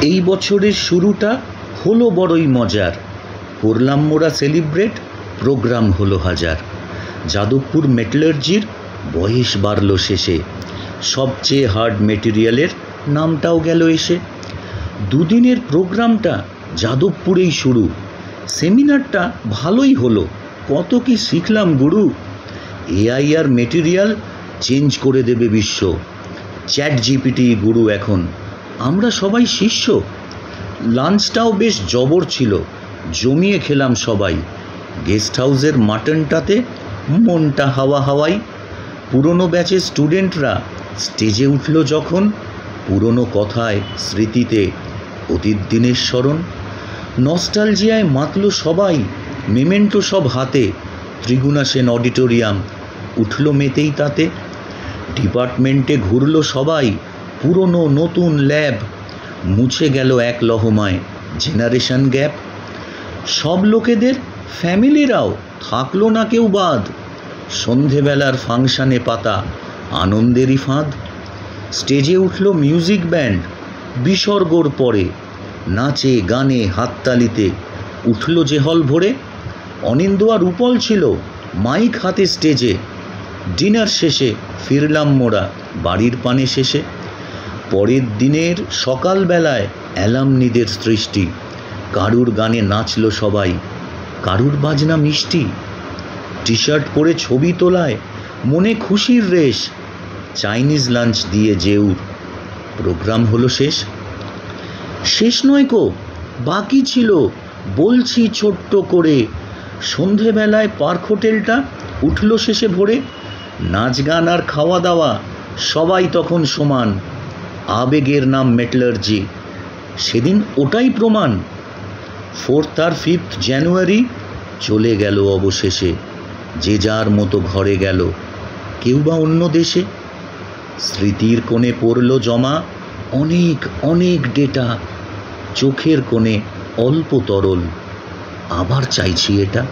এই বছরের শুরুটা হলো বড়ই মজার। করলাম মোরা সেলিব্রেট, প্রোগ্রাম হলো হাজার। যাদবপুর মেটালার্জির বয়স বাড়ল শেষে, সবচেয়ে হার্ড মেটেরিয়ালের নামটাও গেল এসে। দুদিনের প্রোগ্রামটা যাদবপুরেই শুরু। সেমিনারটা ভালোই হলো, কত কি শিখলাম গুরু। এআই আর মেটেরিয়াল চেঞ্জ করে দেবে বিশ্ব। চ্যাট জিপিটি গুরু এখন, আমরা সবাই শিষ্য। লাঞ্চটাও বেশ জবর ছিল, জমিয়ে খেলাম সবাই। গেস্ট হাউসের মাটনটাতে মনটা হাওয়া হাওয়াই। পুরনো ব্যাচের স্টুডেন্টরা স্টেজে উঠল যখন, পুরনো কথায় স্মৃতিতে অতীত দিনের স্মরণ। নস্টালজিয়ায় মাতল সবাই, মেমেন্টো সব হাতে। ত্রিগুণা সেন অডিটোরিয়াম উঠল মেতেই তাতে। ডিপার্টমেন্টে ঘুরল সবাই, পুরনো নতুন ল্যাব। মুছে গেল এক লহমায় জেনারেশন গ্যাপ। সব লোকেদের ফ্যামিলিরাও থাকলো না কেউ বাদ। সন্ধেবেলার ফাংশানে পাতা আনন্দেরই ফাঁদ। স্টেজে উঠল মিউজিক ব্যান্ড বিসর্গর পরে। নাচে গানে হাততালিতে উঠল যে হল ভরে। অনিন্দ আর উপল ছিল মাইক হাতে স্টেজে। ডিনার শেষে ফিরলাম মোরা বাড়ির পানে শেষে। পরের দিনের সকালবেলায় অ্যালামনিদের সৃষ্টি। কারুর গানে নাচল সবাই, কারুর বাজনা মিষ্টি। টি শার্ট পরে ছবি তোলায় মনে খুশির রেশ। চাইনিজ লাঞ্চ দিয়ে জেউর প্রোগ্রাম হলো শেষ। শেষ নয় কো, বাকি ছিল বলছি ছোট্ট করে। সন্ধেবেলায় পার্ক হোটেলটা উঠল শেষে ভোরে। নাচ গান আর খাওয়া দাওয়া সবাই তখন সমান। আবেগের নাম মেটালার্জি, সেদিন ওটাই প্রমাণ। 4 আর 5 জানুয়ারি চলে গেল অবশেষে। যে যার মতো ঘরে গেল, কেউ বা অন্য দেশে। স্মৃতির কোণে পড়ল জমা অনেক অনেক ডেটা। চোখের কোণে অল্প তরল, আবার চাইছি এটা।